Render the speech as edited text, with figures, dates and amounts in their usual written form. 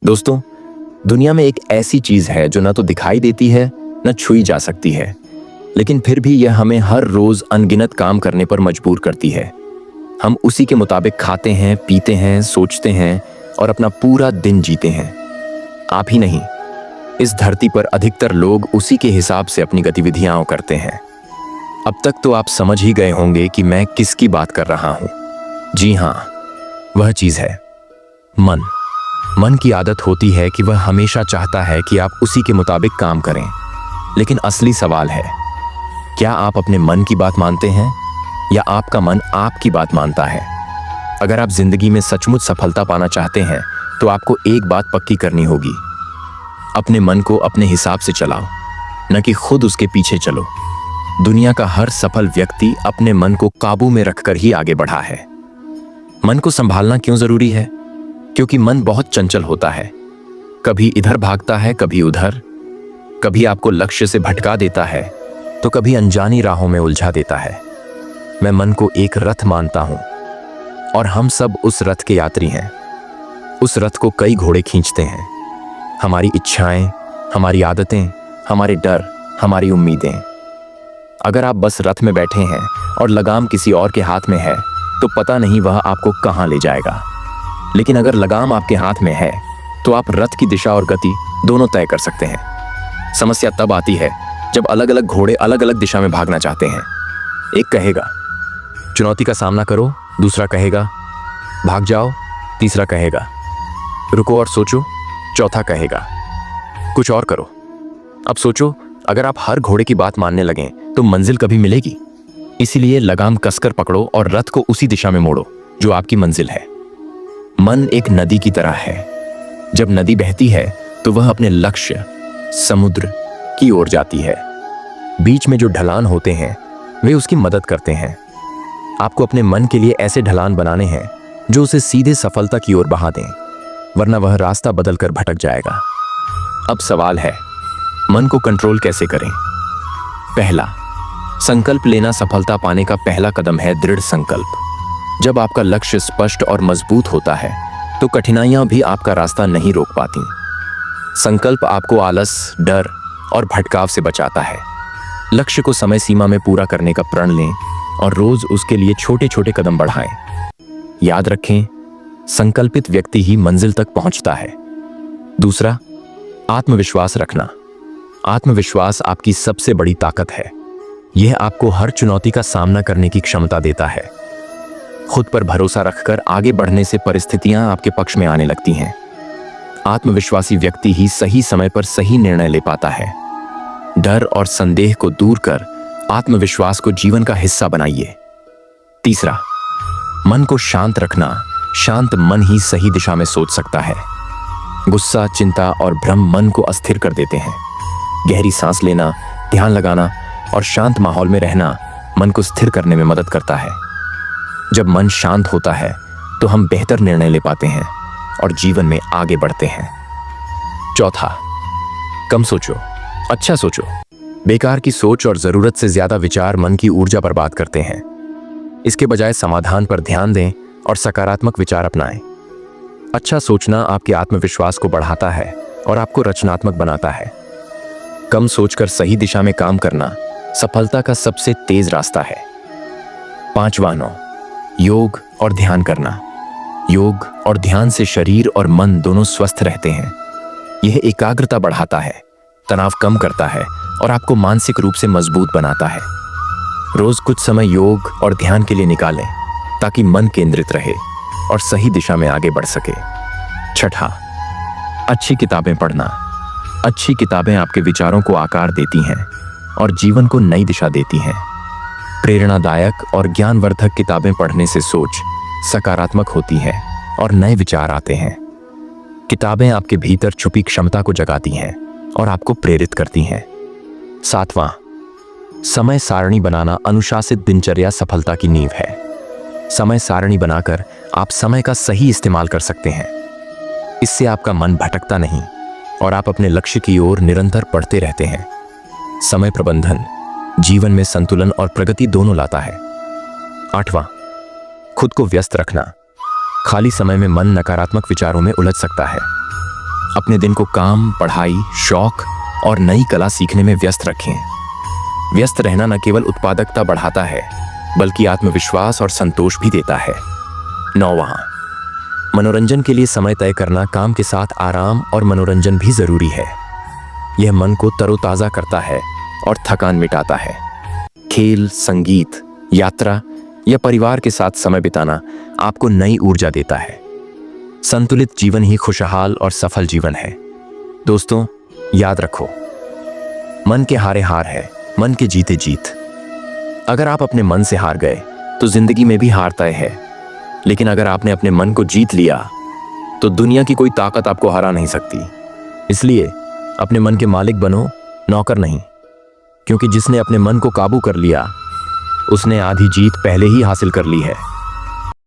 दोस्तों, दुनिया में एक ऐसी चीज है जो ना तो दिखाई देती है न छुई जा सकती है, लेकिन फिर भी यह हमें हर रोज अनगिनत काम करने पर मजबूर करती है। हम उसी के मुताबिक खाते हैं, पीते हैं, सोचते हैं और अपना पूरा दिन जीते हैं। आप ही नहीं, इस धरती पर अधिकतर लोग उसी के हिसाब से अपनी गतिविधियां करते हैं। अब तक तो आप समझ ही गए होंगे कि मैं किसकी बात कर रहा हूं। जी हां, वह चीज है मन। मन की आदत होती है कि वह हमेशा चाहता है कि आप उसी के मुताबिक काम करें। लेकिन असली सवाल है, क्या आप अपने मन की बात मानते हैं या आपका मन आपकी बात मानता है? अगर आप जिंदगी में सचमुच सफलता पाना चाहते हैं तो आपको एक बात पक्की करनी होगी, अपने मन को अपने हिसाब से चलाओ, न कि खुद उसके पीछे चलो। दुनिया का हर सफल व्यक्ति अपने मन को काबू में रखकर ही आगे बढ़ा है। मन को संभालना क्यों जरूरी है? क्योंकि मन बहुत चंचल होता है। कभी इधर भागता है, कभी उधर। कभी आपको लक्ष्य से भटका देता है तो कभी अनजानी राहों में उलझा देता है। मैं मन को एक रथ मानता हूं और हम सब उस रथ के यात्री हैं। उस रथ को कई घोड़े खींचते हैं, हमारी इच्छाएं, हमारी आदतें, हमारे डर, हमारी उम्मीदें। अगर आप बस रथ में बैठे हैं और लगाम किसी और के हाथ में है तो पता नहीं वह आपको कहां ले जाएगा। लेकिन अगर लगाम आपके हाथ में है तो आप रथ की दिशा और गति दोनों तय कर सकते हैं। समस्या तब आती है जब अलग अलग घोड़े अलग अलग दिशा में भागना चाहते हैं। एक कहेगा चुनौती का सामना करो, दूसरा कहेगा भाग जाओ, तीसरा कहेगा रुको और सोचो, चौथा कहेगा कुछ और करो। अब सोचो, अगर आप हर घोड़े की बात मानने लगें तो मंजिल कभी मिलेगी? इसीलिए लगाम कसकर पकड़ो और रथ को उसी दिशा में मोड़ो जो आपकी मंजिल है। मन एक नदी की तरह है। जब नदी बहती है तो वह अपने लक्ष्य समुद्र की ओर जाती है। बीच में जो ढलान होते हैं वे उसकी मदद करते हैं। आपको अपने मन के लिए ऐसे ढलान बनाने हैं जो उसे सीधे सफलता की ओर बहा दें, वरना वह रास्ता बदलकर भटक जाएगा। अब सवाल है, मन को कंट्रोल कैसे करें? पहला, संकल्प लेना सफलता पाने का पहला कदम है। दृढ़ संकल्प। जब आपका लक्ष्य स्पष्ट और मजबूत होता है तो कठिनाइयां भी आपका रास्ता नहीं रोक पाती। संकल्प आपको आलस, डर और भटकाव से बचाता है। लक्ष्य को समय सीमा में पूरा करने का प्रण लें और रोज उसके लिए छोटे छोटे कदम बढ़ाएं। याद रखें, संकल्पित व्यक्ति ही मंजिल तक पहुंचता है। दूसरा, आत्मविश्वास रखना। आत्मविश्वास आपकी सबसे बड़ी ताकत है। यह आपको हर चुनौती का सामना करने की क्षमता देता है। खुद पर भरोसा रखकर आगे बढ़ने से परिस्थितियां आपके पक्ष में आने लगती हैं। आत्मविश्वासी व्यक्ति ही सही समय पर सही निर्णय ले पाता है। डर और संदेह को दूर कर आत्मविश्वास को जीवन का हिस्सा बनाइए। तीसरा, मन को शांत रखना। शांत मन ही सही दिशा में सोच सकता है। गुस्सा, चिंता और भ्रम मन को अस्थिर कर देते हैं। गहरी सांस लेना, ध्यान लगाना और शांत माहौल में रहना मन को स्थिर करने में मदद करता है। जब मन शांत होता है तो हम बेहतर निर्णय ले पाते हैं और जीवन में आगे बढ़ते हैं। चौथा, कम सोचो, अच्छा सोचो। बेकार की सोच और जरूरत से ज्यादा विचार मन की ऊर्जा बर्बाद करते हैं। इसके बजाय समाधान पर ध्यान दें और सकारात्मक विचार अपनाएं। अच्छा सोचना आपके आत्मविश्वास को बढ़ाता है और आपको रचनात्मक बनाता है। कम सोचकर सही दिशा में काम करना सफलता का सबसे तेज रास्ता है। पांचवा, योग और ध्यान करना। योग और ध्यान से शरीर और मन दोनों स्वस्थ रहते हैं। यह एकाग्रता बढ़ाता है, तनाव कम करता है और आपको मानसिक रूप से मजबूत बनाता है। रोज कुछ समय योग और ध्यान के लिए निकालें ताकि मन केंद्रित रहे और सही दिशा में आगे बढ़ सके। छठा, अच्छी किताबें पढ़ना। अच्छी किताबें आपके विचारों को आकार देती हैं और जीवन को नई दिशा देती हैं। प्रेरणादायक और ज्ञानवर्धक किताबें पढ़ने से सोच सकारात्मक होती है और नए विचार आते हैं। किताबें आपके भीतर छुपी क्षमता को जगाती हैं और आपको प्रेरित करती हैं। सातवां, समय सारणी बनाना। अनुशासित दिनचर्या सफलता की नींव है। समय सारणी बनाकर आप समय का सही इस्तेमाल कर सकते हैं। इससे आपका मन भटकता नहीं और आप अपने लक्ष्य की ओर निरंतर बढ़ते रहते हैं। समय प्रबंधन जीवन में संतुलन और प्रगति दोनों लाता है। आठवां, खुद को व्यस्त रखना। खाली समय में मन नकारात्मक विचारों में उलझ सकता है। अपने दिन को काम, पढ़ाई, शौक और नई कला सीखने में व्यस्त रखें। व्यस्त रहना न केवल उत्पादकता बढ़ाता है, बल्कि आत्मविश्वास और संतोष भी देता है। 9वां, मनोरंजन के लिए समय तय करना। काम के साथ आराम और मनोरंजन भी जरूरी है। यह मन को तरोताजा करता है और थकान मिटाता है। खेल, संगीत, यात्रा या परिवार के साथ समय बिताना आपको नई ऊर्जा देता है। संतुलित जीवन ही खुशहाल और सफल जीवन है। दोस्तों, याद रखो, मन के हारे हार है, मन के जीते जीत। अगर आप अपने मन से हार गए तो जिंदगी में भी हार तय है, लेकिन अगर आपने अपने मन को जीत लिया तो दुनिया की कोई ताकत आपको हरा नहीं सकती। इसलिए अपने मन के मालिक बनो, नौकर नहीं, क्योंकि जिसने अपने मन को काबू कर लिया उसने आधी जीत पहले ही हासिल कर ली है।